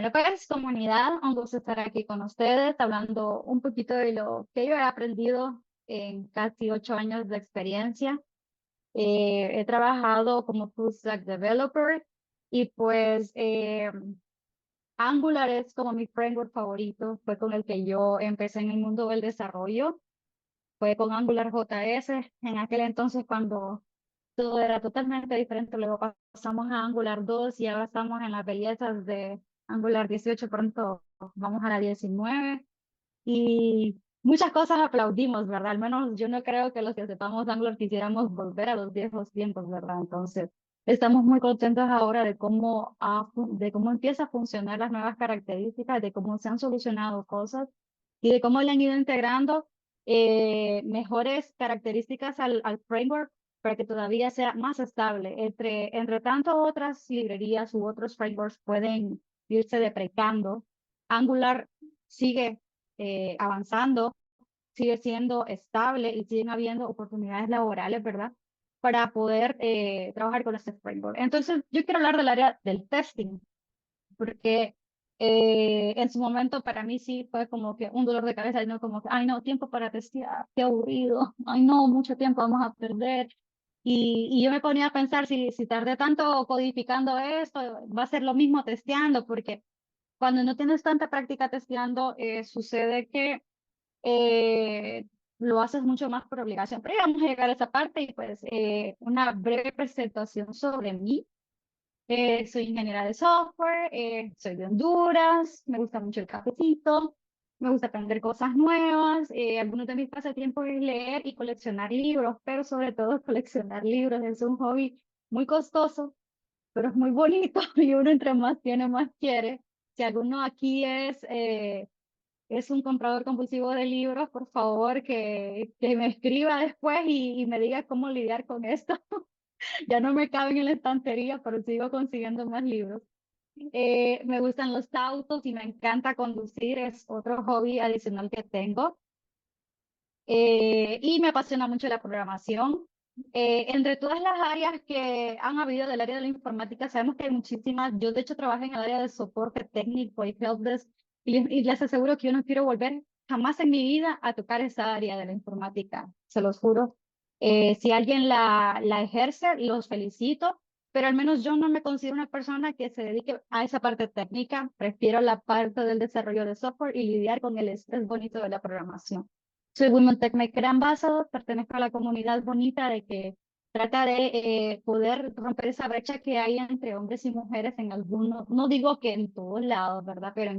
Bueno, pues comunidad, un gusto estar aquí con ustedes, hablando un poquito de lo que yo he aprendido en casi 8 años de experiencia. He trabajado como full stack developer y pues Angular es como mi framework favorito, fue con el que yo empecé en el mundo del desarrollo, fue con Angular JS en aquel entonces cuando todo era totalmente diferente. Luego pasamos a Angular 2 y ahora estamos en las bellezas de Angular 18, pronto vamos a la 19. Y muchas cosas aplaudimos, ¿verdad? Al menos yo no creo que los que sepamos Angular quisiéramos volver a los viejos tiempos, ¿verdad? Entonces, estamos muy contentos ahora de cómo empieza a funcionar las nuevas características, de cómo se han solucionado cosas y de cómo le han ido integrando mejores características al framework para que todavía sea más estable. Entre tanto, otras librerías u otros frameworks pueden irse deprecando. Angular sigue avanzando, sigue siendo estable y siguen habiendo oportunidades laborales, ¿verdad? Para poder trabajar con este framework. Entonces, yo quiero hablar del área del testing, porque en su momento para mí sí fue como que un dolor de cabeza, y no como que, ay no, tiempo para testear, qué aburrido, ay no, mucho tiempo vamos a perder. Y yo me ponía a pensar si tardé tanto codificando esto, va a ser lo mismo testeando, porque cuando no tienes tanta práctica testeando, sucede que eh, lo haces mucho más por obligación. Pero ya vamos a llegar a esa parte y pues una breve presentación sobre mí. Soy ingeniera de software, soy de Honduras, me gusta mucho el cafecito, me gusta aprender cosas nuevas. Algunos de mis pasatiempos es leer y coleccionar libros, pero sobre todo coleccionar libros es un hobby muy costoso, pero es muy bonito y uno entre más tiene, más quiere. Si alguno aquí es un comprador compulsivo de libros, por favor que me escriba después y me diga cómo lidiar con esto. Ya no me caben en la estantería, pero sigo consiguiendo más libros. Me gustan los autos y me encanta conducir, es otro hobby adicional que tengo. Y me apasiona mucho la programación. Entre todas las áreas que han habido del área de la informática, sabemos que hay muchísimas. Yo, de hecho, trabajo en el área de soporte técnico y helpdesk, y les aseguro que yo no quiero volver jamás en mi vida a tocar esa área de la informática, se los juro. Si alguien la ejerce, los felicito, pero al menos yo no me considero una persona que se dedique a esa parte técnica. Prefiero la parte del desarrollo de software y lidiar con el estrés bonito de la programación. Soy Women Tech Maker Ambassador, pertenezco a la comunidad bonita de que trata de poder romper esa brecha que hay entre hombres y mujeres en algunos, no digo que en todos lados, ¿verdad? Pero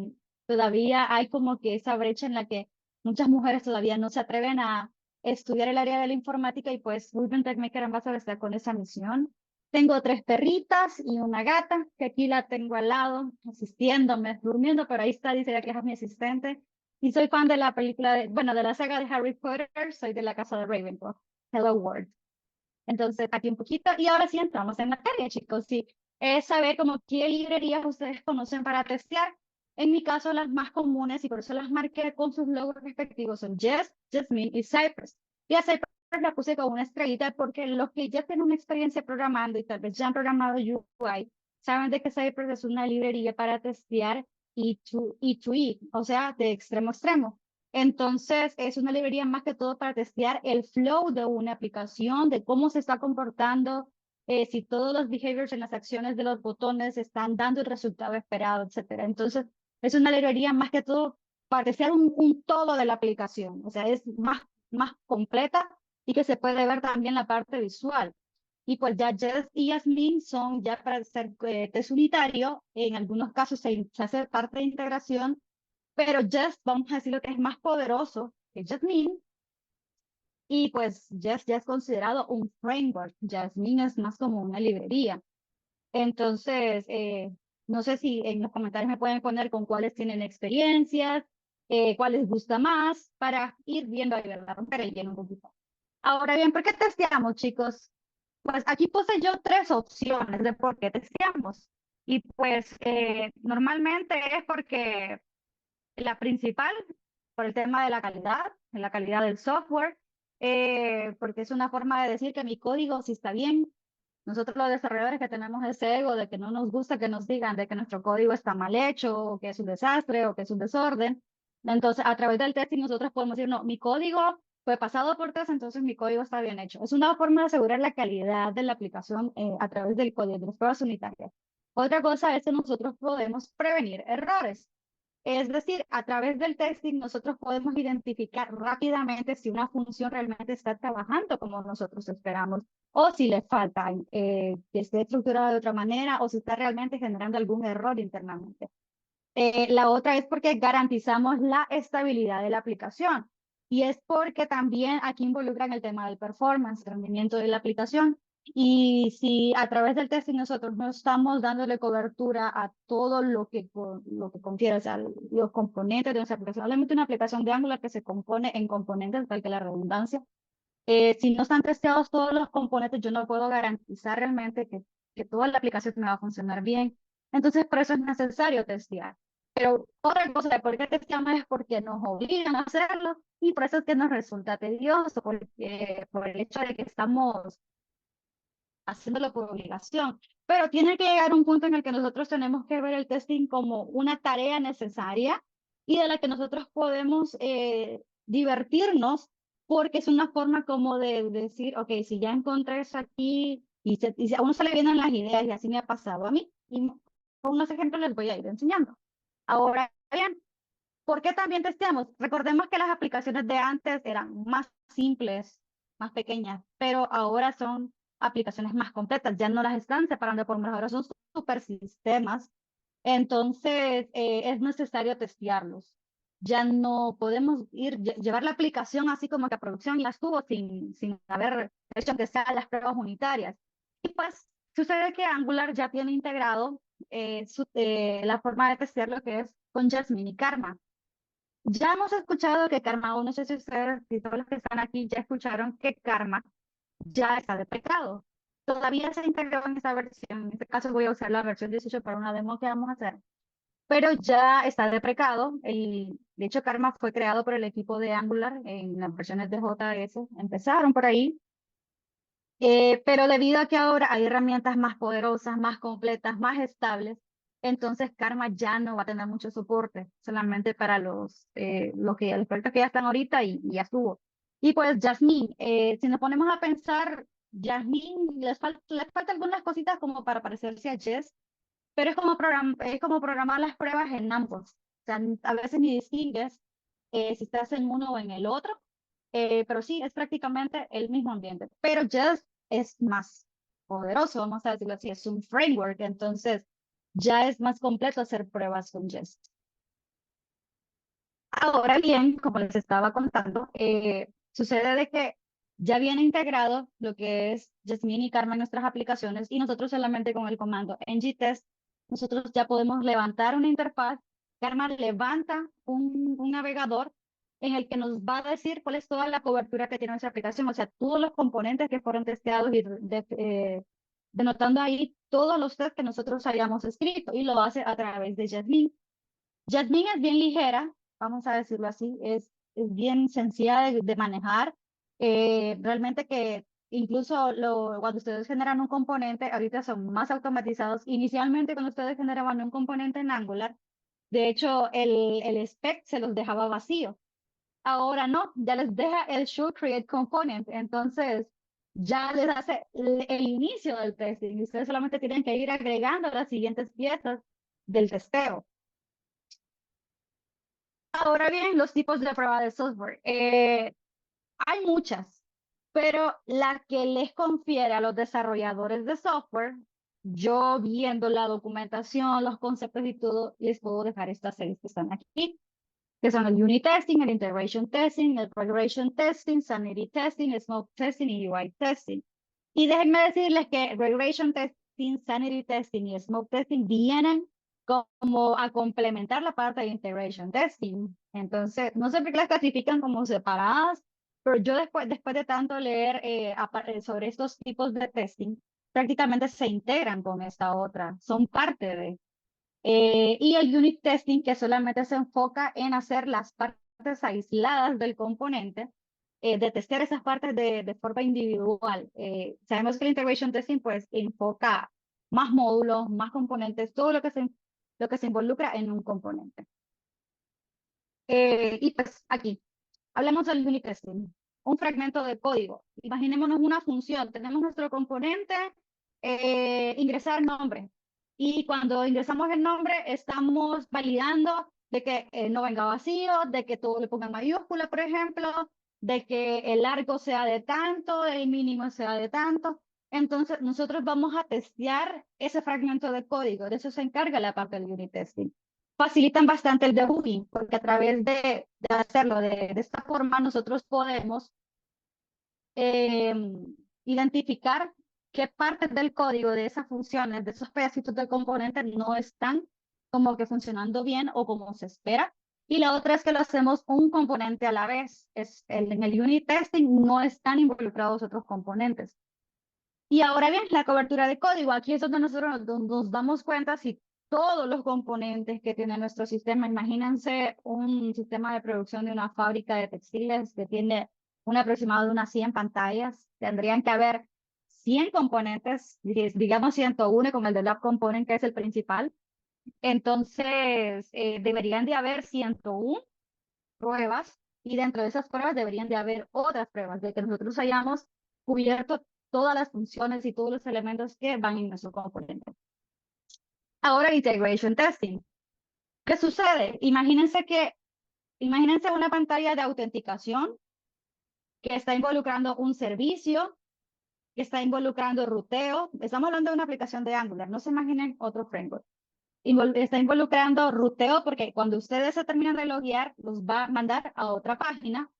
todavía hay como que esa brecha en la que muchas mujeres todavía no se atreven a estudiar el área de la informática y pues Women Tech Maker Ambassador está con esa misión. Tengo tres perritas y una gata, que aquí la tengo al lado, asistiéndome, durmiendo, pero ahí está, dice ya que es mi asistente. Y soy fan de la película, bueno, de la saga de Harry Potter, soy de la casa de Ravenclaw, Hello World. Entonces, aquí un poquito, y ahora sí entramos en materia, chicos. Sí, es saber como qué librerías ustedes conocen para testear. En mi caso, las más comunes, y por eso las marqué con sus logos respectivos, son Jest, Jasmine y Cypress. Y a Cypress la puse con una estrellita porque los que ya tienen una experiencia programando y tal vez ya han programado UI, saben de que Cypress es una librería para testear E2E, o sea, de extremo a extremo. Entonces, es una librería más que todo para testear el flow de una aplicación, de cómo se está comportando, si todos los behaviors en las acciones de los botones están dando el resultado esperado, etcétera. Entonces, es una librería más que todo para testear un todo de la aplicación. O sea, es más completa y que se puede ver también la parte visual. Y pues ya Jest y Jasmine son ya para hacer test unitario. En algunos casos se hace parte de integración, pero Jest, vamos a decir lo que es más poderoso que Jasmine, y pues Jest ya es considerado un framework. Jasmine es más como una librería. Entonces, no sé si en los comentarios me pueden poner con cuáles tienen experiencias, cuáles gusta más, para ir viendo ahí, ¿verdad? Romper el hielo un poquito. Ahora bien, ¿por qué testeamos, chicos? Pues aquí puse yo tres opciones de por qué testeamos. Y pues normalmente es porque la principal, por el tema de la calidad del software, porque es una forma de decir que mi código sí está bien. Nosotros los desarrolladores que tenemos ese ego de que no nos gusta que nos digan de que nuestro código está mal hecho, o que es un desastre, o que es un desorden. Entonces, a través del testing nosotros podemos decir, no, mi código fue pasado por test, entonces mi código está bien hecho. Es una forma de asegurar la calidad de la aplicación a través del código, de las pruebas unitarias. Otra cosa es que nosotros podemos prevenir errores. Es decir, a través del testing nosotros podemos identificar rápidamente si una función realmente está trabajando como nosotros esperamos o si le falta que esté estructurada de otra manera o si está realmente generando algún error internamente. La otra es porque garantizamos la estabilidad de la aplicación y es porque también aquí involucran el tema del performance, rendimiento de la aplicación. Y si a través del testing nosotros no estamos dándole cobertura a todo lo que confiere, o sea, los componentes de nuestra aplicación, obviamente una aplicación de Angular que se compone en componentes, tal que la redundancia, si no están testeados todos los componentes, yo no puedo garantizar realmente que toda la aplicación me va a funcionar bien. Entonces, por eso es necesario testear. Pero otra cosa de por qué testeamos es porque nos obligan a hacerlo y por eso es que nos resulta tedioso, porque, por el hecho de que estamos haciéndolo por obligación. Pero tiene que llegar un punto en el que nosotros tenemos que ver el testing como una tarea necesaria y de la que nosotros podemos divertirnos porque es una forma como de decir, ok, si ya encontré eso aquí y si a uno se le vienen las ideas y así me ha pasado a mí. Y con unos ejemplos les voy a ir enseñando. Ahora bien, ¿por qué también testeamos? Recordemos que las aplicaciones de antes eran más simples, más pequeñas, pero ahora son aplicaciones más completas, ya no las están separando por números, ahora son super sistemas, entonces es necesario testearlos. Ya no podemos llevar la aplicación así como que a producción y las tuvo sin haber hecho aunque sea las pruebas unitarias. Y pues sucede que Angular ya tiene integrado la forma de testear lo que es con Jasmine y Karma. Ya hemos escuchado que Karma, o no sé si ustedes, si todos los que están aquí ya escucharon que Karma ya está deprecado. Todavía se integró en esta versión, en este caso voy a usar la versión 18 para una demo que vamos a hacer, pero ya está deprecado. De hecho, Karma fue creado por el equipo de Angular en las versiones de JS, empezaron por ahí, pero debido a que ahora hay herramientas más poderosas, más completas, más estables, entonces Karma ya no va a tener mucho soporte, solamente para los proyectos que ya están ahorita y ya estuvo. Y pues Jasmine, si nos ponemos a pensar, Jasmine les falta algunas cositas como para parecerse a Jest, pero es como programar las pruebas en ambos. O sea, a veces ni distingues si estás en uno o en el otro, pero sí, es prácticamente el mismo ambiente. Pero Jest es más poderoso, vamos a decirlo así, es un framework, entonces ya es más completo hacer pruebas con Jest. Ahora bien, como les estaba contando, sucede de que ya viene integrado lo que es Jasmine y Karma en nuestras aplicaciones y nosotros solamente con el comando ng-test, nosotros ya podemos levantar una interfaz. Karma levanta un navegador en el que nos va a decir cuál es toda la cobertura que tiene nuestra aplicación, o sea, todos los componentes que fueron testeados y denotando ahí todos los tests que nosotros hayamos escrito y lo hace a través de Jasmine. Jasmine es bien ligera, vamos a decirlo así, es bien sencilla de manejar. Realmente que incluso cuando ustedes generan un componente, ahorita son más automatizados. Inicialmente cuando ustedes generaban un componente en Angular, de hecho el spec se los dejaba vacío. Ahora no, ya les deja el show create component, entonces ya les hace el inicio del testing. Y ustedes solamente tienen que ir agregando las siguientes piezas del testeo. Ahora bien, los tipos de prueba de software. Hay muchas, pero la que les confiere a los desarrolladores de software, yo viendo la documentación, los conceptos y todo, les puedo dejar estas series que están aquí, que son el unit testing, el integration testing, el regression testing, sanity testing, smoke testing y UI testing. Y déjenme decirles que regression testing, sanity testing y smoke testing vienen como a complementar la parte de integration testing. Entonces, no sé por qué las clasifican como separadas, pero yo después de tanto leer sobre estos tipos de testing, prácticamente se integran con esta otra, son parte de. Y el unit testing que solamente se enfoca en hacer las partes aisladas del componente de testear esas partes de forma individual. Sabemos que el integration testing pues enfoca más módulos, más componentes, todo lo que se involucra en un componente. Y pues aquí, hablemos del unit testing, un fragmento de código. Imaginémonos una función, tenemos nuestro componente, ingresar nombre. Y cuando ingresamos el nombre, estamos validando de que no venga vacío, de que todo le ponga mayúscula, por ejemplo, de que el largo sea de tanto, el mínimo sea de tanto. Entonces, nosotros vamos a testear ese fragmento de código. De eso se encarga la parte del unit testing. Facilitan bastante el debugging, porque a través de hacerlo de esta forma, nosotros podemos eh, identificar qué partes del código de esas funciones, de esos pedacitos del componente no están como que funcionando bien o como se espera. Y la otra es que lo hacemos un componente a la vez. En el unit testing no están involucrados otros componentes. Y ahora bien, la cobertura de código. Aquí es donde nosotros nos damos cuenta si todos los componentes que tiene nuestro sistema, imagínense un sistema de producción de una fábrica de textiles que tiene un aproximado de unas 100 pantallas, tendrían que haber 100 componentes, digamos 101 con el de Lab Component, que es el principal. Entonces, deberían de haber 101 pruebas y dentro de esas pruebas deberían de haber otras pruebas de que nosotros hayamos cubierto todas las funciones y todos los elementos que van en nuestro componente. Ahora, integration testing. ¿Qué sucede? Imagínense una pantalla de autenticación que está involucrando un servicio, que está involucrando ruteo. Estamos hablando de una aplicación de Angular, no se imaginen otro framework. Está involucrando ruteo porque cuando ustedes se terminan de loguear, los va a mandar a otra página.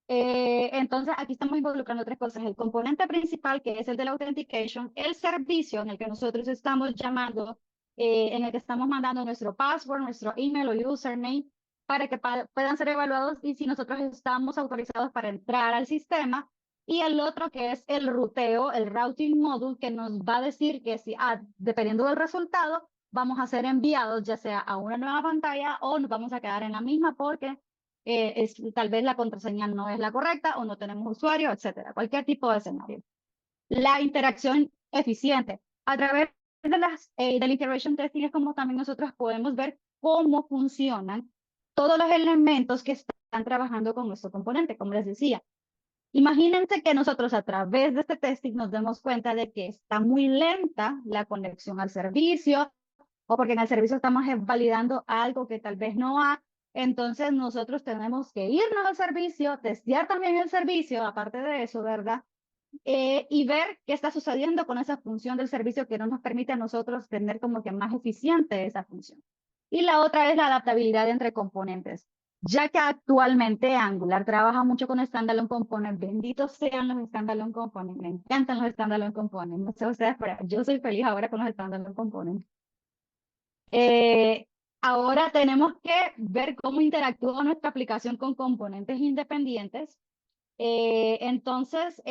Entonces, aquí estamos involucrando tres cosas. El componente principal, que es el de la authentication, el servicio en el que nosotros estamos llamando, en el que estamos mandando nuestro password, nuestro email o username, para que puedan ser evaluados y si nosotros estamos autorizados para entrar al sistema. Y el otro que es el ruteo, el routing module, que nos va a decir que si, dependiendo del resultado, vamos a ser enviados ya sea a una nueva pantalla o nos vamos a quedar en la misma porque tal vez la contraseña no es la correcta o no tenemos usuario, etcétera, cualquier tipo de escenario. La interacción eficiente. A través del integration testing es como también nosotros podemos ver cómo funcionan todos los elementos que están trabajando con nuestro componente, como les decía. Imagínense que nosotros a través de este testing nos demos cuenta de que está muy lenta la conexión al servicio, o porque en el servicio estamos validando algo que tal vez no ha. Entonces nosotros tenemos que irnos al servicio, testear también el servicio, aparte de eso, ¿verdad? Y ver qué está sucediendo con esa función del servicio que no nos permite a nosotros tener como que más eficiente esa función. Y la otra es la adaptabilidad entre componentes. Ya que actualmente Angular trabaja mucho con standalone components, benditos sean los standalone components, me encantan los standalone components, no sé ustedes, pero yo soy feliz ahora con los standalone components. Ahora tenemos que ver cómo interactúa nuestra aplicación con componentes independientes. Entonces,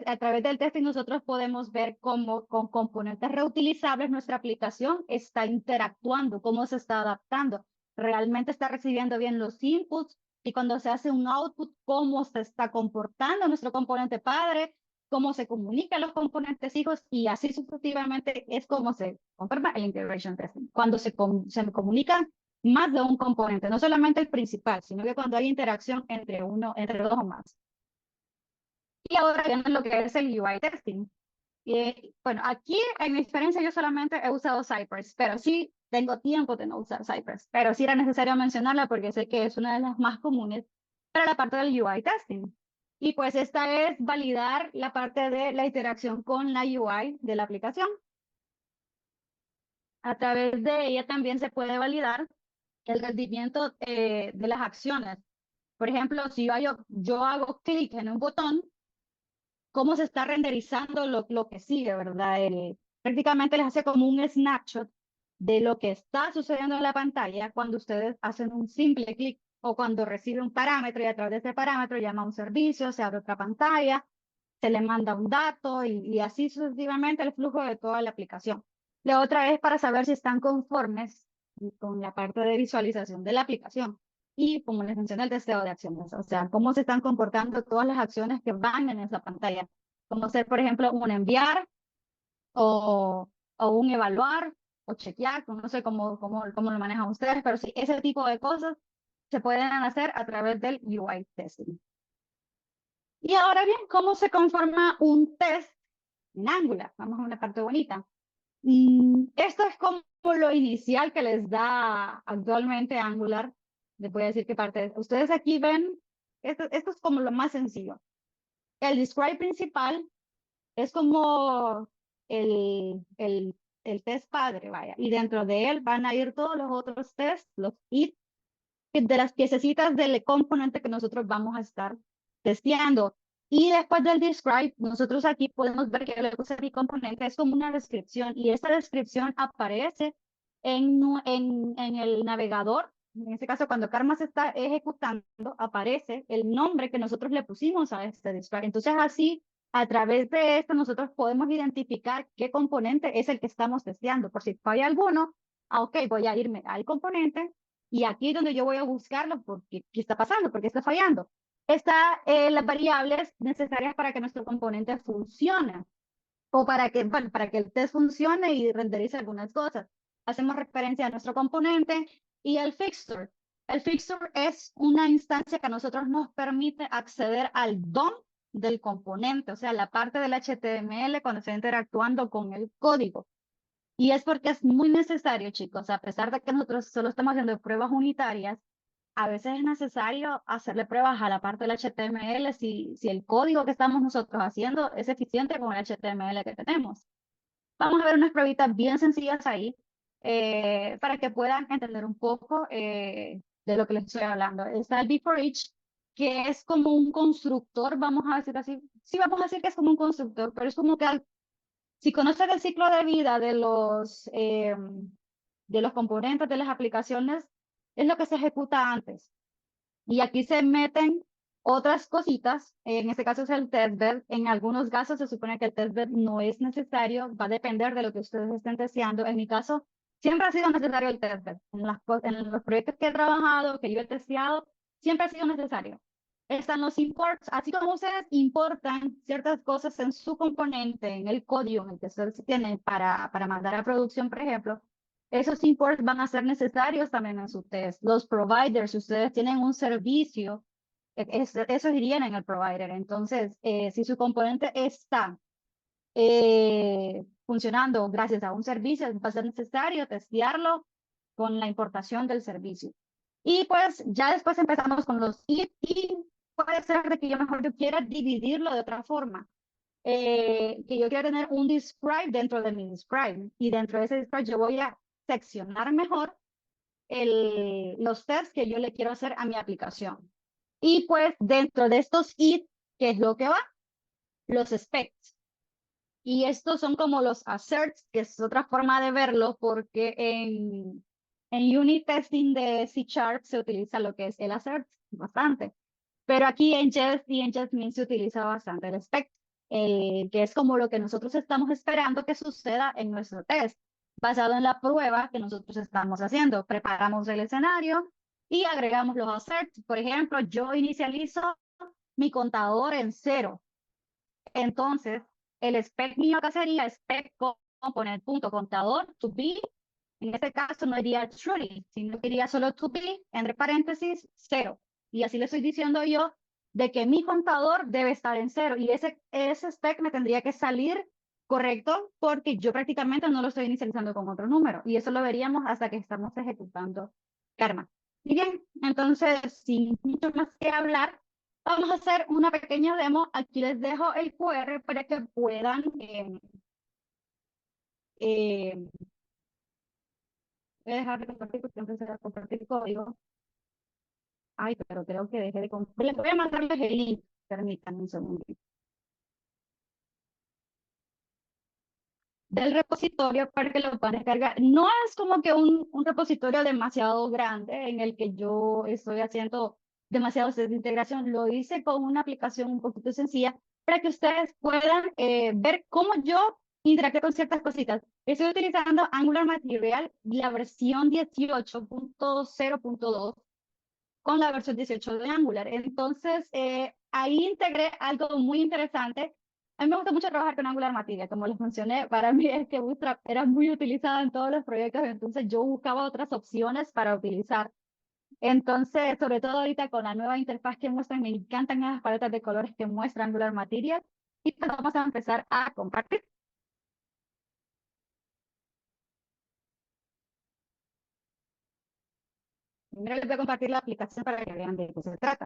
a través del testing nosotros podemos ver cómo con componentes reutilizables nuestra aplicación está interactuando, cómo se está adaptando. Realmente está recibiendo bien los inputs y cuando se hace un output, cómo se está comportando nuestro componente padre, cómo se comunican los componentes hijos y así sucesivamente es como se confirma el integration testing. Cuando se comunican más de un componente, no solamente el principal, sino que cuando hay interacción entre dos o más. Y ahora viene lo que es el UI testing. Bueno, aquí en mi experiencia yo solamente he usado Cypress, pero sí tengo tiempo de no usar Cypress, pero sí era necesario mencionarla porque sé que es una de las más comunes para la parte del UI testing. Y pues esta es validar la parte de la interacción con la UI de la aplicación. A través de ella también se puede validar el rendimiento de las acciones. Por ejemplo, si yo hago clic en un botón, cómo se está renderizando lo que sigue, ¿verdad? Prácticamente les hace como un snapshot de lo que está sucediendo en la pantalla cuando ustedes hacen un simple clic o cuando recibe un parámetro y a través de ese parámetro llama a un servicio, se abre otra pantalla, se le manda un dato y así sucesivamente el flujo de toda la aplicación. La otra es para saber si están conformes con la parte de visualización de la aplicación. y, como les mencioné, el testeo de acciones, o sea, cómo se están comportando todas las acciones que van en esa pantalla, como ser, por ejemplo, un enviar o un evaluar o chequear, no sé cómo lo manejan ustedes, pero sí, ese tipo de cosas se pueden hacer a través del UI testing. Y ahora bien, ¿cómo se conforma un test en Angular? Vamos a una parte bonita. Esto es como lo inicial que les da actualmente Angular. Les voy a decir qué parte es. Ustedes aquí ven, esto es como lo más sencillo. El describe principal es como el test padre, vaya. Y dentro de él van a ir todos los otros tests, los if, de las piececitas del componente que nosotros vamos a estar testeando. Y después del describe, nosotros aquí podemos ver que el user componente es como una descripción y esta descripción aparece en el navegador. En este caso, cuando Karma se está ejecutando, aparece el nombre que nosotros le pusimos a este describe. Entonces, así, a través de esto, nosotros podemos identificar qué componente es el que estamos testeando. Por si falla alguno, ok, voy a irme al componente y aquí es donde yo voy a buscarlo porque qué está pasando, por qué está fallando. Está las variables necesarias para que nuestro componente funcione o para que, bueno, para que el test funcione y renderice algunas cosas. Hacemos referencia a nuestro componente y el fixture. El fixture es una instancia que a nosotros nos permite acceder al DOM del componente, o sea, la parte del HTML cuando está interactuando con el código. Y es porque es muy necesario, chicos, a pesar de que nosotros solo estamos haciendo pruebas unitarias, a veces es necesario hacerle pruebas a la parte del HTML si el código que estamos nosotros haciendo es eficiente con el HTML que tenemos. Vamos a ver unas pruebitas bien sencillas ahí para que puedan entender un poco de lo que les estoy hablando. Está el before each, que es como un constructor, vamos a decir así. Sí, vamos a decir que es como un constructor, pero es como que si conoces el ciclo de vida de los componentes de las aplicaciones, es lo que se ejecuta antes. Y aquí se meten otras cositas, en este caso es el testbed. En algunos casos se supone que el testbed no es necesario, va a depender de lo que ustedes estén testeando. En mi caso, siempre ha sido necesario el testbed. En los proyectos que he trabajado, que yo he testeado, siempre ha sido necesario. Están los imports, así como ustedes importan ciertas cosas en su componente, en el código en el que ustedes tienen para mandar a producción, por ejemplo, esos imports van a ser necesarios también en su test. Los providers, si ustedes tienen un servicio, eso irían en el provider. Entonces, si su componente está funcionando gracias a un servicio, va a ser necesario testearlo con la importación del servicio. Y pues ya después empezamos con los if y puede ser de que yo quiera dividirlo de otra forma. Que yo quiero tener un describe dentro de mi describe y dentro de ese describe yo voy a seccionar mejor los tests que yo le quiero hacer a mi aplicación. Y pues dentro de estos if, ¿qué es lo que va? Los specs. Y estos son como los asserts, que es otra forma de verlo porque en unit testing de C# se utiliza lo que es el assert bastante. Pero aquí en Jest y en Jasmine se utiliza bastante el spec, que es como lo que nosotros estamos esperando que suceda en nuestro test, basado en la prueba que nosotros estamos haciendo. Preparamos el escenario y agregamos los asserts. Por ejemplo, yo inicializo mi contador en 0. Entonces, el spec mío acá sería spec component punto contador to be. En este caso no iría truly, sino que iría solo to be, entre paréntesis, 0. Y así le estoy diciendo yo de que mi contador debe estar en 0. Y ese spec me tendría que salir correcto porque yo prácticamente no lo estoy inicializando con otro número. Y eso lo veríamos hasta que estamos ejecutando Karma. Y bien, entonces, sin mucho más que hablar, vamos a hacer una pequeña demo. Aquí les dejo el QR para que puedan eh, voy a dejar de compartir porque empecé a compartir código. Ay, pero creo que dejé de compartir. Les voy a mandarles el link. Permítanme un segundo. Del repositorio para que lo puedan descargar. No es como que un repositorio demasiado grande en el que yo estoy haciendo demasiados test de integración. Lo hice con una aplicación un poquito sencilla para que ustedes puedan ver cómo yo interactúo con ciertas cositas. Estoy utilizando Angular Material, la versión 18.0.2. con la versión 18 de Angular. Entonces, ahí integré algo muy interesante. A mí me gusta mucho trabajar con Angular Material, como les mencioné, para mí es que Bootstrap era muy utilizada en todos los proyectos, entonces yo buscaba otras opciones para utilizar. Entonces, sobre todo ahorita con la nueva interfaz que muestran, me encantan esas paletas de colores que muestra Angular Material. Y pues vamos a empezar a compartir. Primero les voy a compartir la aplicación para que vean de qué se trata.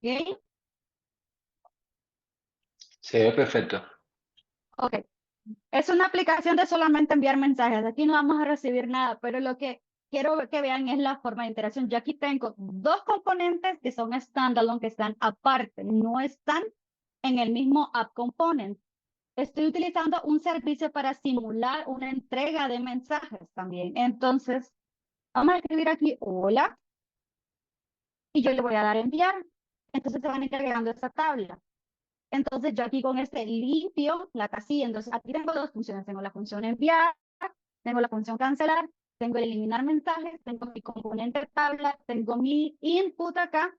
¿Ok? Se ve perfecto. Ok. Es una aplicación de solamente enviar mensajes. Aquí no vamos a recibir nada, pero lo que quiero que vean es la forma de interacción. Yo aquí tengo dos componentes que son standalone, que están aparte, no están en el mismo app component. Estoy utilizando un servicio para simular una entrega de mensajes también. Entonces, vamos a escribir aquí hola y yo le voy a dar enviar. Entonces se van encargando esta tabla. Entonces yo aquí con este limpio la casilla. Entonces aquí tengo dos funciones. Tengo la función enviar, tengo la función cancelar, tengo el eliminar mensajes, tengo mi componente tabla, tengo mi input acá,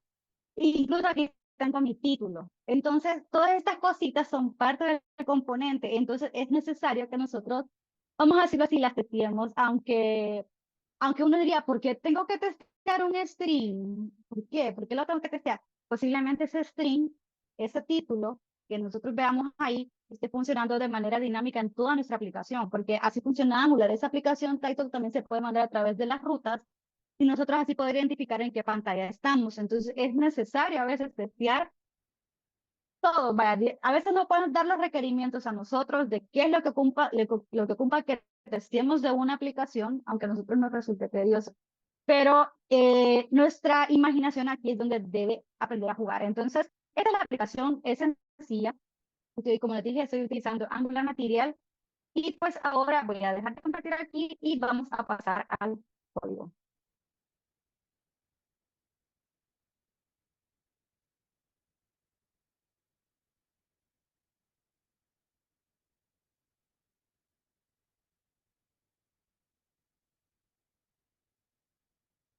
e incluso aquí tengo mi título. Entonces todas estas cositas son parte del componente. Entonces es necesario que nosotros, vamos a decirlo así, las testeemos, aunque uno diría, ¿por qué tengo que testear un string? ¿Por qué? ¿Por qué lo tengo que testear? Posiblemente ese string, ese título que nosotros veamos ahí, esté funcionando de manera dinámica en toda nuestra aplicación, porque así funciona Angular. Esa aplicación title también se puede mandar a través de las rutas y nosotros así poder identificar en qué pantalla estamos. Entonces es necesario a veces testear todo. Vaya, a veces no pueden dar los requerimientos a nosotros de qué es lo que ocupa que testemos de una aplicación, aunque a nosotros nos resulte tedioso. Pero nuestra imaginación aquí es donde debe aprender a jugar. Entonces, esta es la aplicación, es sencilla. Como les dije, estoy utilizando Angular Material. Y pues ahora voy a dejar de compartir aquí y vamos a pasar al código.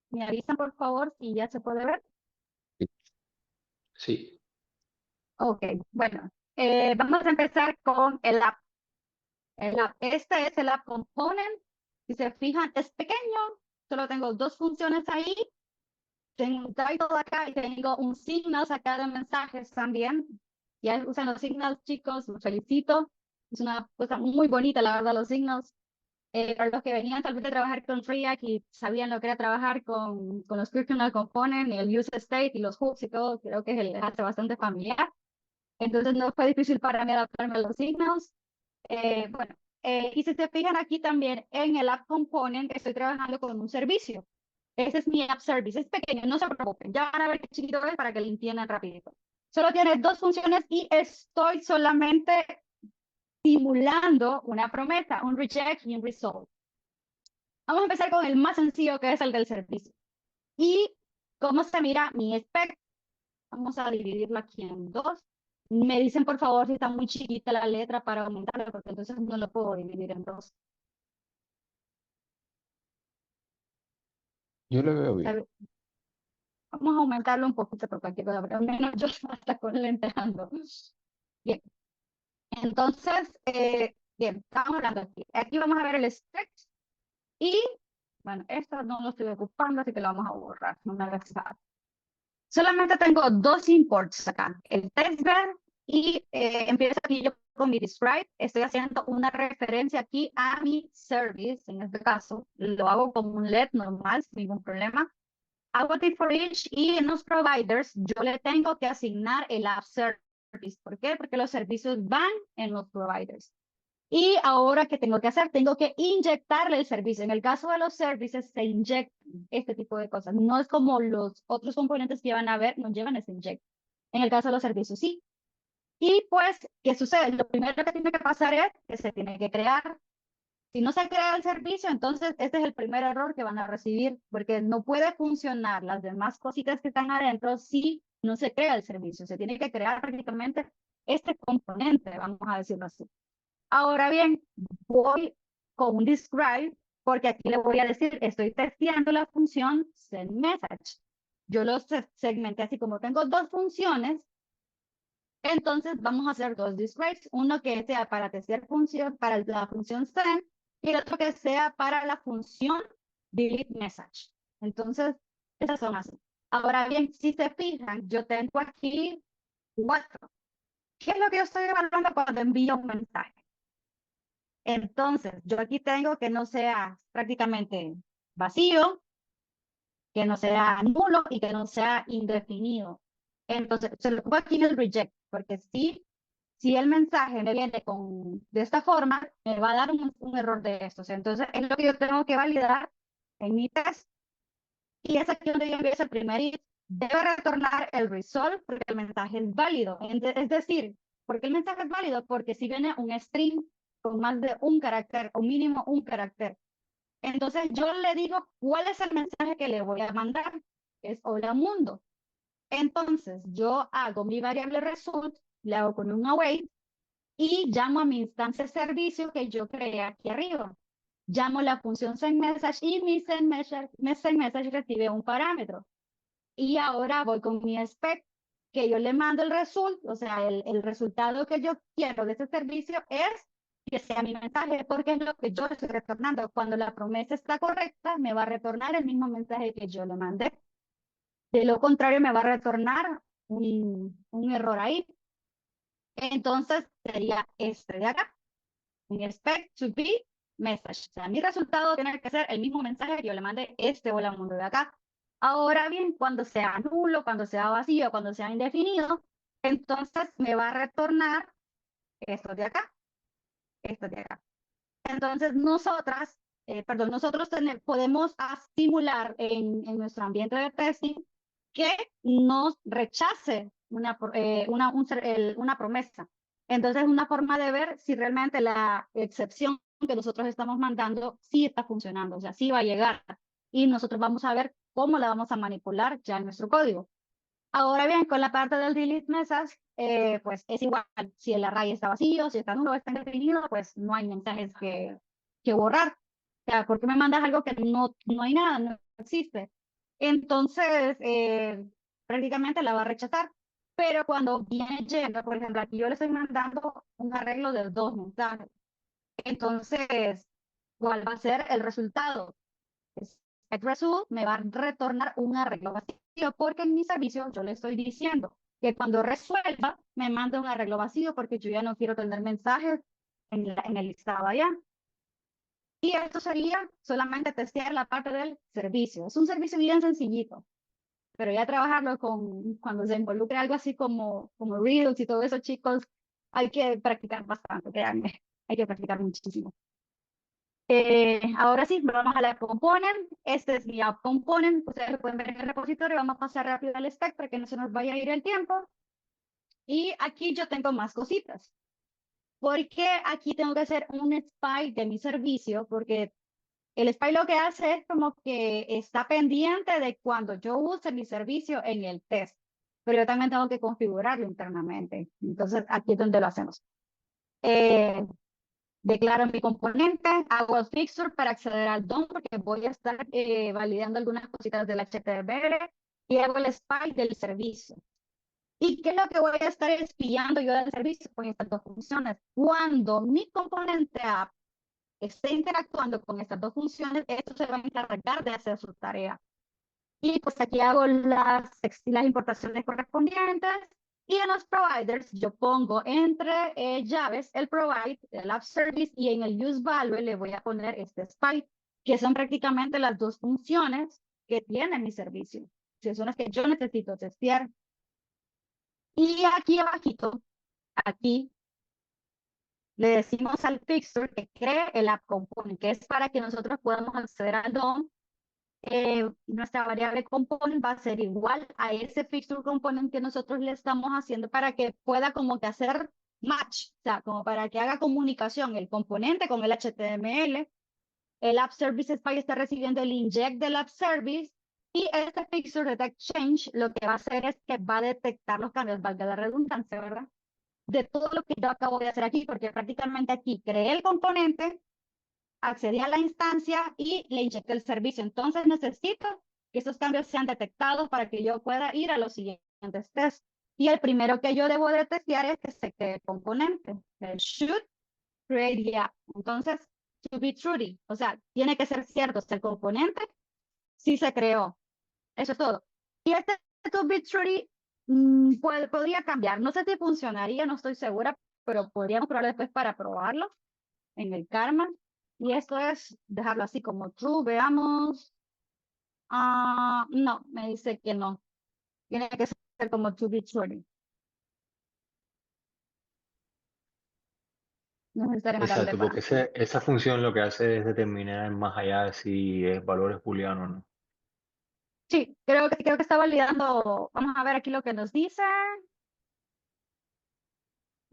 Me avisan por favor si ya se puede ver. Sí. Ok, bueno, vamos a empezar con el app. Este es el app component. Si se fijan, es pequeño. Solo tengo dos funciones ahí. Tengo un title acá y tengo un signals acá de mensajes también. Ya usan los signals, chicos, los felicito. Es una cosa muy bonita, la verdad, los signals. Para los que venían tal vez de trabajar con React y sabían lo que era trabajar con los functional components, el use state y los hooks y todo, creo que les hace bastante familiar. Entonces no fue difícil para mí adaptarme a los signals. Bueno, y si se fijan aquí también en el app component, estoy trabajando con un servicio. Ese es mi app service, es pequeño, no se preocupen. Ya van a ver qué chiquito es para que lo entiendan rapidito. Solo tiene dos funciones y estoy solamente simulando una promesa, un reject y un resolve. Vamos a empezar con el más sencillo, que es el del servicio. ¿Y cómo se mira mi spec? Vamos a dividirlo aquí en dos. Me dicen por favor si está muy chiquita la letra para aumentarlo, porque entonces no lo puedo dividir en dos. Yo lo veo bien. ¿Sabe? Vamos a aumentarlo un poquito por cualquier cosa, pero al menos yo hasta con lente ando. Bien, entonces, bien, estamos hablando aquí. Aquí vamos a ver el spec y, bueno, esto no lo estoy ocupando, así que lo vamos a borrar, no me hagas nada. Solamente tengo dos imports acá, el testbed y empiezo aquí yo con mi describe. Estoy haciendo una referencia aquí a mi service, en este caso, lo hago como un LED normal, sin ningún problema. Hago tip for each y en los providers yo le tengo que asignar el app service. ¿Por qué? Porque los servicios van en los providers. Y ahora, ¿qué tengo que hacer? Tengo que inyectarle el servicio. En el caso de los services, se inyectan este tipo de cosas. No es como los otros componentes que van a ver, no llevan ese inject. En el caso de los servicios, sí. Y pues, ¿qué sucede? Lo primero que tiene que pasar es que se tiene que crear. Si no se crea el servicio, entonces este es el primer error que van a recibir, porque no puede funcionar las demás cositas que están adentro si no se crea el servicio. Se tiene que crear prácticamente este componente, vamos a decirlo así. Ahora bien, voy con un describe, porque aquí le voy a decir, estoy testeando la función sendMessage. Yo lo segmenté así como tengo dos funciones, entonces vamos a hacer dos describes, uno que sea para testear función, para la función send, y el otro que sea para la función delete message. Entonces, esas son así. Ahora bien, si se fijan, yo tengo aquí cuatro. ¿Qué es lo que yo estoy evaluando cuando envío un mensaje? Entonces, yo aquí tengo que no sea prácticamente vacío, que no sea nulo y que no sea indefinido. Entonces, se lo pongo aquí en el reject, porque si el mensaje me viene de esta forma, me va a dar un error de estos. Entonces, es lo que yo tengo que validar en mi test. Y es aquí donde yo empiezo el primer if. Debe retornar el result porque el mensaje es válido. Es decir, ¿por qué el mensaje es válido? Porque si viene un string con más de un carácter, o mínimo un carácter. Entonces yo le digo cuál es el mensaje que le voy a mandar. Es hola mundo. Entonces yo hago mi variable result, le hago con un await y llamo a mi instancia de servicio que yo creé aquí arriba. Llamo la función sendMessage y mi sendMessage recibe un parámetro. Y ahora voy con mi spec, que yo le mando el result, o sea, el resultado que yo quiero de ese servicio es que sea mi mensaje, porque es lo que yo le estoy retornando. Cuando la promesa está correcta, me va a retornar el mismo mensaje que yo le mandé. De lo contrario, me va a retornar un error ahí. Entonces, sería este de acá, un expect to be message. O sea, mi resultado tiene que ser el mismo mensaje que yo le mandé este hola mundo de acá. Ahora bien, cuando sea nulo, cuando sea vacío, cuando sea indefinido, entonces me va a retornar esto de acá, esto de acá. Entonces, nosotros podemos simular en nuestro ambiente de testing que nos rechace una promesa. Entonces, es una forma de ver si realmente la excepción que nosotros estamos mandando sí está funcionando, o sea, sí va a llegar. Y nosotros vamos a ver cómo la vamos a manipular ya en nuestro código. Ahora bien, con la parte del delete message, pues es igual. Si el array está vacío, si está nulo, está indefinido, pues no hay mensajes que borrar. O sea, ¿por qué me mandas algo que no hay nada, no existe? Entonces, prácticamente la va a rechazar. Pero cuando viene lleno, por ejemplo, aquí yo le estoy mandando un arreglo de dos mensajes. Entonces, ¿cuál va a ser el resultado? Result me va a retornar un arreglo vacío porque en mi servicio yo le estoy diciendo que cuando resuelva me manda un arreglo vacío porque yo ya no quiero tener mensajes en el listado allá. Y esto sería solamente testear la parte del servicio. Es un servicio bien sencillito, pero ya trabajarlo cuando se involucre algo así como Reels y todo eso, chicos, hay que practicar bastante, créanme, hay que practicar muchísimo. Ahora sí, vamos a la component. Este es mi app component. Ustedes lo pueden ver en el repositorio. Vamos a pasar rápido al stack para que no se nos vaya a ir el tiempo. Y aquí yo tengo más cositas. Porque aquí tengo que hacer un spy de mi servicio, porque el spy lo que hace es como que está pendiente de cuando yo use mi servicio en el test. Pero yo también tengo que configurarlo internamente. Entonces, aquí es donde lo hacemos. Declaro mi componente, hago el fixture para acceder al DOM porque voy a estar validando algunas cositas del HTML y hago el spy del servicio. ¿Y qué es lo que voy a estar espiando yo del servicio? Pues estas dos funciones. Cuando mi componente app esté interactuando con estas dos funciones, esto se va a encargar de hacer su tarea. Y pues aquí hago las importaciones correspondientes. Y en los providers yo pongo entre llaves el provide, el app service y en el use value le voy a poner este spy, que son prácticamente las dos funciones que tiene mi servicio. Que son las que yo necesito testear. Y aquí abajito, aquí le decimos al fixture que cree el app component, que es para que nosotros podamos acceder al DOM. Nuestra variable component va a ser igual a ese fixture component que nosotros le estamos haciendo para que pueda como que hacer match, o sea, como para que haga comunicación el componente con el HTML. El app service spy está recibiendo el inject del app service y este fixture detect change lo que va a hacer es que va a detectar los cambios, valga la redundancia, ¿verdad? de todo lo que yo acabo de hacer aquí, porque prácticamente aquí creé el componente, accedí a la instancia y le inyecté el servicio. Entonces necesito que esos cambios sean detectados para que yo pueda ir a los siguientes tests. Y el primero que yo debo de testear es que se cree el componente, el should create the app. Entonces, to be true, o sea, tiene que ser cierto, el componente sí se creó. Eso es todo. Y este to be true podría cambiar. No sé si funcionaría, no estoy segura, pero podríamos probar después para probarlo en el Karma. Y esto es dejarlo así como true. Veamos. No, me dice que no. Tiene que ser como to be true. No necesariamente Exacto, para porque esa función lo que hace es determinar más allá de si es valores booleanos o no. Sí, creo que está validando. Vamos a ver aquí lo que nos dice.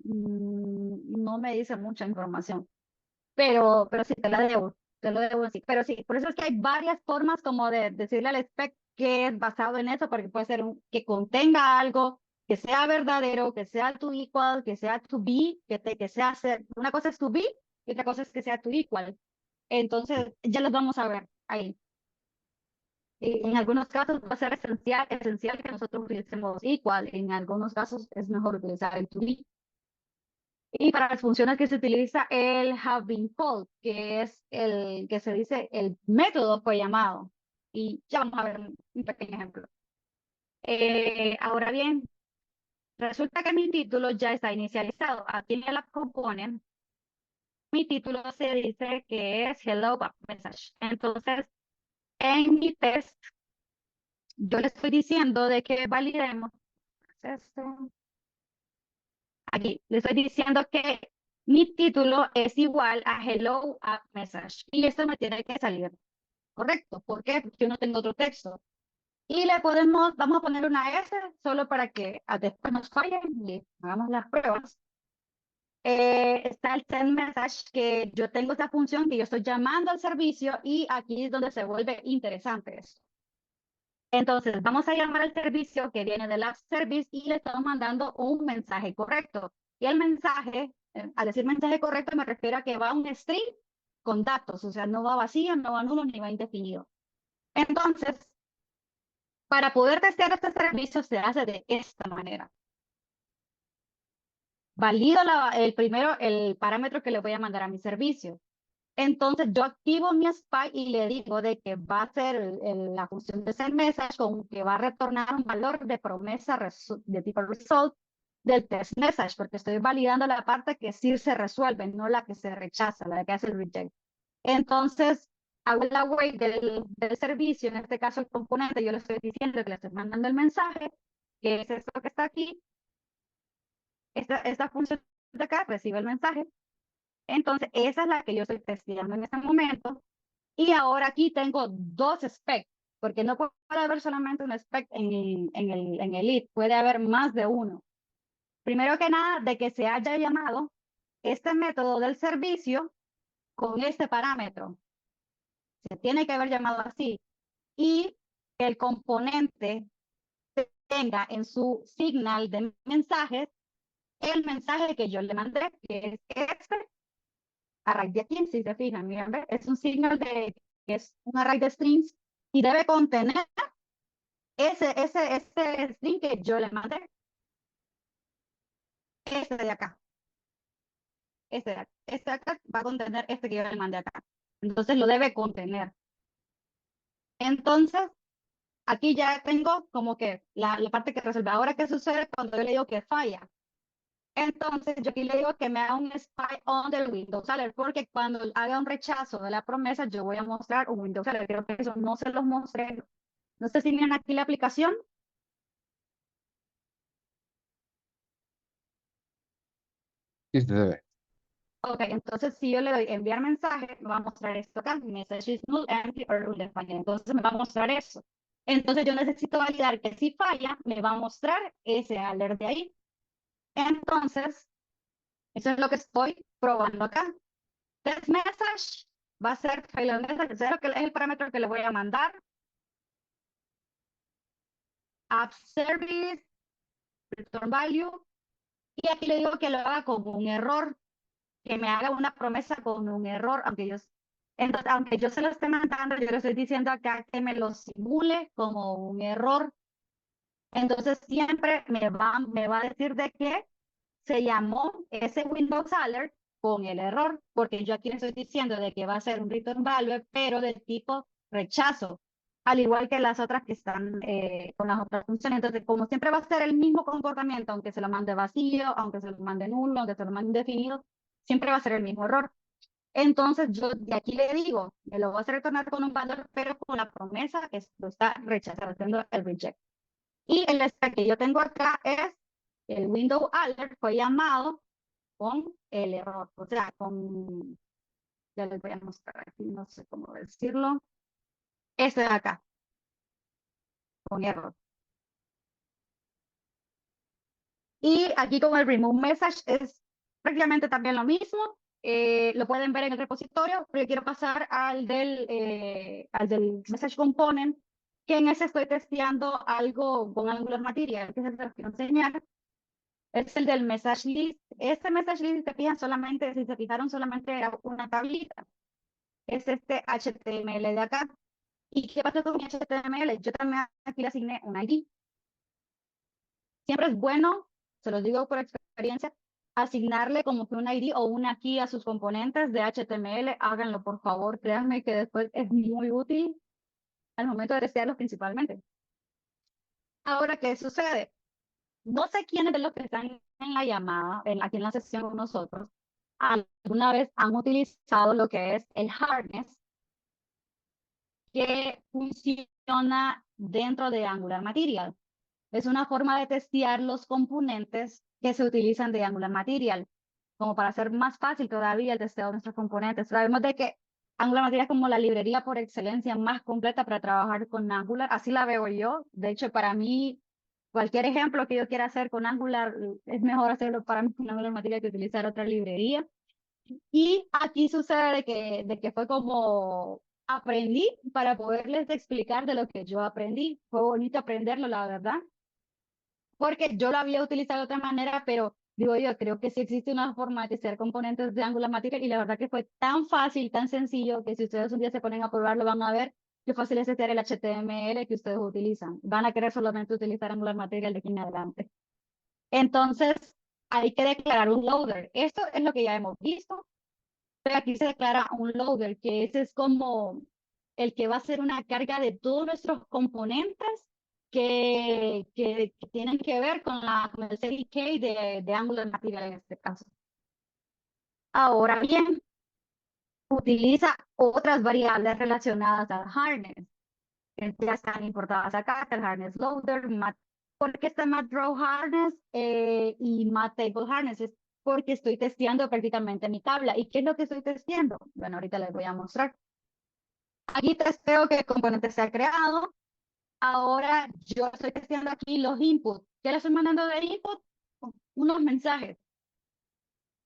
No me dice mucha información, pero sí, te lo debo decir. Pero sí, por eso es que hay varias formas como de decirle al spec que es basado en eso, porque puede ser que contenga algo, que sea verdadero, que sea to equal, que sea to be, que sea ser. Una cosa es to be y otra cosa es que sea to equal. Entonces, ya los vamos a ver ahí. Y en algunos casos va a ser esencial que nosotros utilicemos equal. En algunos casos es mejor utilizar el to be. Y para las funciones que se utiliza el have been called, que es el que se dice el método fue llamado. Y ya vamos a ver un pequeño ejemplo. Ahora bien, resulta que mi título ya está inicializado. Aquí en el app component, mi título se dice que es hello app message. Entonces, en mi test, yo le estoy diciendo de que validemos esto. Aquí le estoy diciendo que mi título es igual a hello app message. Y esto me tiene que salir correcto. ¿Por qué? Porque yo no tengo otro texto. Y le vamos a poner una S solo para que después nos falle y hagamos las pruebas. Está el send message, que yo tengo esta función que yo estoy llamando al servicio y aquí es donde se vuelve interesante esto. Entonces, vamos a llamar al servicio que viene del app service y le estamos mandando un mensaje correcto. Y el mensaje, al decir mensaje correcto, me refiero a que va un string con datos, o sea, no va vacío, no va nulo, ni va indefinido. Entonces, para poder testear este servicio se hace de esta manera. Valido primero el parámetro que le voy a mandar a mi servicio. Entonces yo activo mi SPY y le digo de que va a ser la función de send message con que va a retornar un valor de promesa de tipo result del test message, porque estoy validando la parte que sí se resuelve, no la que se rechaza, la que hace el reject. Entonces hago el await del servicio, en este caso el componente, yo le estoy diciendo que le estoy mandando el mensaje, que es esto que está aquí, esta función de acá recibe el mensaje. Entonces, esa es la que yo estoy testeando en este momento. Y ahora aquí tengo dos specs, porque no puede haber solamente un spec en el lead, puede haber más de uno. Primero que nada, de que se haya llamado este método del servicio con este parámetro. Se tiene que haber llamado así. Y el componente tenga en su signal de mensajes el mensaje que yo le mandé, que es este array de aquí, si se fijan, miren, ¿ve? Es un signal que es un array de strings y debe contener ese string que yo le mandé, este de acá, este de acá va a contener este que yo le mandé acá. Entonces lo debe contener. Entonces, aquí ya tengo como que la parte que resuelve. Ahora, ¿qué sucede cuando yo le digo que falla? Entonces, yo aquí le digo que me haga un spy on the Windows Alert, porque cuando haga un rechazo de la promesa, yo voy a mostrar un Windows Alert. Creo que eso no se los mostré. No sé si miran aquí la aplicación. Sí, se debe. Ok, entonces si yo le doy enviar mensaje, me va a mostrar esto acá, message is null, empty or null falla. Entonces me va a mostrar eso. Entonces yo necesito validar que si falla, me va a mostrar ese alert de ahí. Entonces, eso es lo que estoy probando acá. Test message va a ser failed message, cero, que es el parámetro que le voy a mandar. App service, return value, Y aquí le digo que lo haga como un error, que me haga una promesa con un error, entonces, aunque yo se lo esté mandando, yo le estoy diciendo acá que me lo simule como un error. Entonces siempre me va a decir de que se llamó ese Windows Alert con el error, porque yo aquí le estoy diciendo de que va a ser un return value, pero de tipo rechazo, al igual que las otras que están con las otras funciones. Entonces, como siempre va a ser el mismo comportamiento, aunque se lo mande vacío, aunque se lo mande nulo, aunque se lo mande indefinido, siempre va a ser el mismo error. Entonces, yo de aquí le digo, me lo voy a hacer retornar con un valor, pero con la promesa que lo está rechazando, haciendo el reject. Y el stack que yo tengo acá es el window alert fue llamado con el error, o sea, con, ya les voy a mostrar aquí, no sé cómo decirlo, este de acá, con error. Y aquí con el remove message es prácticamente también lo mismo, lo pueden ver en el repositorio, pero yo quiero pasar al del message component, que en ese estoy testeando algo con Angular Material, que es el que les quiero enseñar. Es el del message list. Este message list, si se fijan, solamente, si se fijaron, solamente era una tablita. Es este HTML de acá. ¿Y qué pasa con mi HTML? Yo también aquí le asigné un ID. Siempre es bueno, se los digo por experiencia, asignarle como que un ID o una key a sus componentes de HTML. Háganlo, por favor. Créanme que después es muy útil al momento de testearlos principalmente. Ahora, ¿qué sucede? No sé quiénes de los que están en la llamada, aquí en la sesión con nosotros, alguna vez han utilizado lo que es el harness que funciona dentro de Angular Material. Es una forma de testear los componentes que se utilizan de Angular Material, como para hacer más fácil todavía el testeo de nuestros componentes. Sabemos de que Angular Material es como la librería por excelencia más completa para trabajar con Angular, así la veo yo. De hecho, para mí, cualquier ejemplo que yo quiera hacer con Angular, es mejor hacerlo para mí con Angular Material que utilizar otra librería. Y aquí sucede de que fue como aprendí para poderles explicar de lo que yo aprendí. Fue bonito aprenderlo, la verdad, porque yo lo había utilizado de otra manera, pero digo yo, creo que sí existe una forma de testear componentes de Angular Material y la verdad que fue tan fácil, tan sencillo, que si ustedes un día se ponen a probarlo van a ver qué fácil es testear el HTML que ustedes utilizan. Van a querer solamente utilizar Angular Material de aquí en adelante. Entonces, hay que declarar un loader. Esto es lo que ya hemos visto, pero aquí se declara un loader, que ese es como el que va a ser una carga de todos nuestros componentes que tienen que ver con el CDK de Angular Material en este caso. Ahora bien, utiliza otras variables relacionadas al harness, que ya están importadas acá, está el harness loader, ¿por qué está mat row harness y mat table harness? Es porque estoy testeando prácticamente mi tabla. ¿Y qué es lo que estoy testeando? Bueno, ahorita les voy a mostrar. Aquí testeo que el componente se ha creado. Ahora yo estoy testeando aquí los inputs. ¿Qué le estoy mandando de input? Unos mensajes.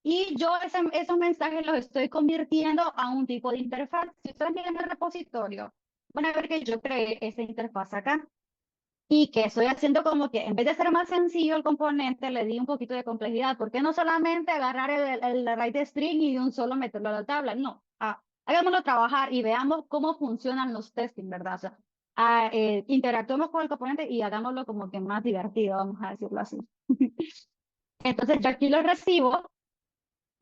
Y yo esos mensajes los estoy convirtiendo a un tipo de interfaz. Si ustedes miran el repositorio, van a ver que yo creé esa interfaz acá. Y que estoy haciendo como que en vez de ser más sencillo el componente, le di un poquito de complejidad. ¿Por qué no solamente agarrar el array de string y de un solo meterlo a la tabla? No, hagámoslo trabajar y veamos cómo funcionan los testing, ¿verdad? O sea, interactuemos con el componente y hagámoslo como que más divertido, vamos a decirlo así. Entonces yo aquí los recibo,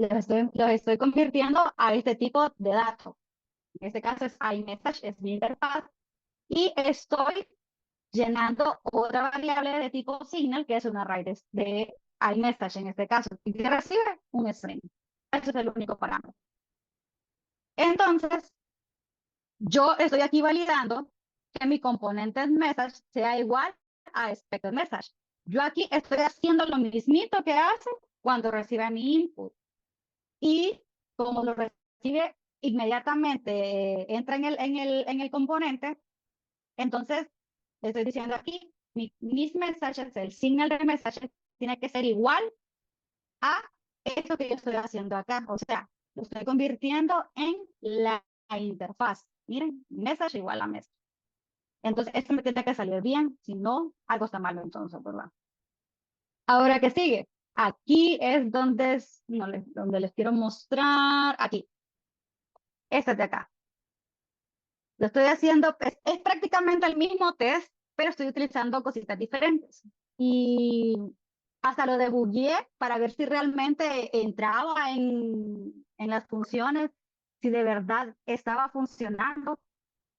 los estoy convirtiendo a este tipo de datos. En este caso es iMessage, es mi interfaz, y estoy llenando otra variable de tipo signal, que es una array de iMessage en este caso, y que recibe un string. Ese es el único parámetro. Entonces, yo estoy aquí validando que mi componente message sea igual a expected message. Yo aquí estoy haciendo lo mismito que hace cuando recibe mi input. Y como lo recibe inmediatamente, entra en el componente, entonces estoy diciendo aquí, mis mensajes, el signal de mensajes tiene que ser igual a eso que yo estoy haciendo acá. O sea, lo estoy convirtiendo en la interfaz. Miren, message igual a message. Entonces, esto me tiene que salir bien, si no, algo está malo entonces, ¿verdad? Ahora, ¿qué sigue? Aquí es donde, donde les quiero mostrar, aquí, este de acá. Lo estoy haciendo, es prácticamente el mismo test, pero estoy utilizando cositas diferentes. Y hasta lo debugué para ver si realmente entraba en las funciones, si de verdad estaba funcionando.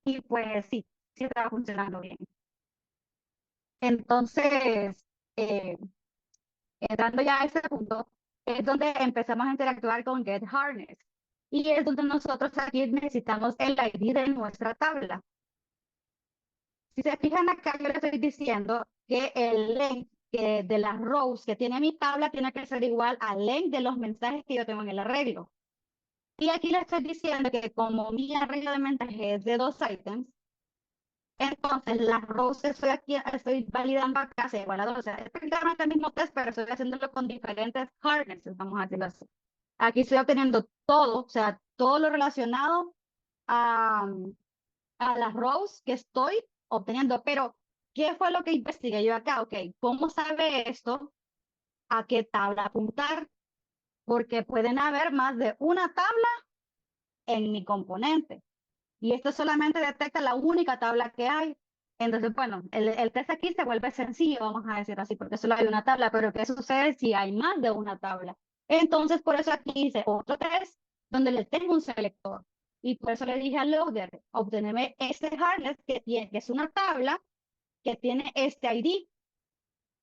Y pues sí, sí estaba funcionando bien. Entonces, eh, entrando ya a ese punto, es donde empezamos a interactuar con GetHarness. Y es donde nosotros aquí necesitamos el ID de nuestra tabla. Si se fijan acá, yo le estoy diciendo que el length de las rows que tiene mi tabla tiene que ser igual al length de los mensajes que yo tengo en el arreglo. Y aquí le estoy diciendo que como mi arreglo de mensajes es de 2 ítems, entonces las rows estoy aquí, estoy validando acá, sea igual a 2. O sea, es prácticamente el mismo test, pero estoy haciéndolo con diferentes hardnesses, vamos a decirlo así. Aquí estoy obteniendo todo, o sea, todo lo relacionado a, a las rows que estoy obteniendo. Pero, ¿qué fue lo que investigué yo acá? Ok, ¿cómo sabe esto a qué tabla apuntar? Porque pueden haber más de una tabla en mi componente. Y esto solamente detecta la única tabla que hay. Entonces, bueno, el test aquí se vuelve sencillo, vamos a decir así, porque solo hay una tabla, pero ¿qué sucede si hay más de una tabla? Entonces, por eso aquí hice otro test donde le tengo un selector. Y por eso le dije al loader, obtenerme este harness que tiene, que es una tabla que tiene este ID.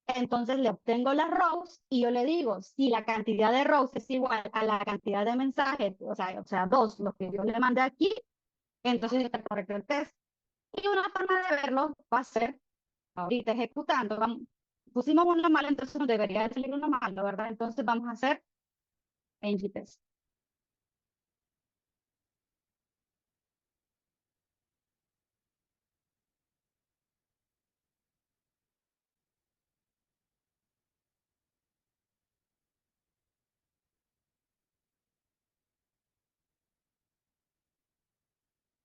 Entonces le obtengo las rows y yo le digo, si la cantidad de rows es igual a la cantidad de mensajes, o sea, 2, lo que yo le mandé aquí, entonces está correcto el test. Y una forma de verlo va a ser, ahorita ejecutando, pusimos uno mal, entonces nos debería de salir uno malo, ¿verdad? Entonces vamos a hacer ng test.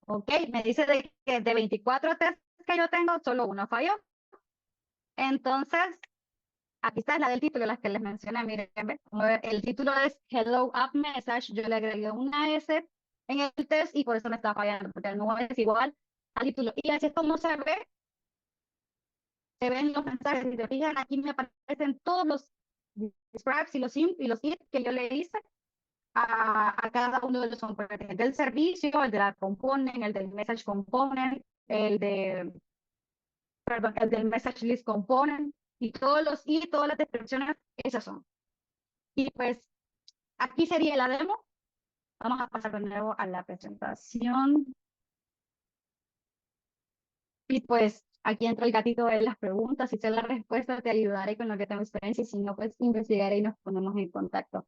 Ok, me dice de que de 24 tests que yo tengo, solo uno falló. Entonces, aquí está la del título, las que les mencioné. Miren, ¿ve? El título es Hello App Message. Yo le agregué una S en el test y por eso me está fallando, porque el nuevo es igual al título. Y así es como se ven los mensajes. Si se fijan, aquí me aparecen todos los describes y los if que yo le hice a cada uno de los componentes del servicio, el de la component, el del message component, perdón, el del message list component, y todas las descripciones, esas son. Y pues aquí sería la demo. Vamos a pasar de nuevo a la presentación. Y pues aquí entra el gatito de las preguntas. Si sé la respuesta, te ayudaré con lo que tengo experiencia. Y si no, pues investigaré y nos ponemos en contacto.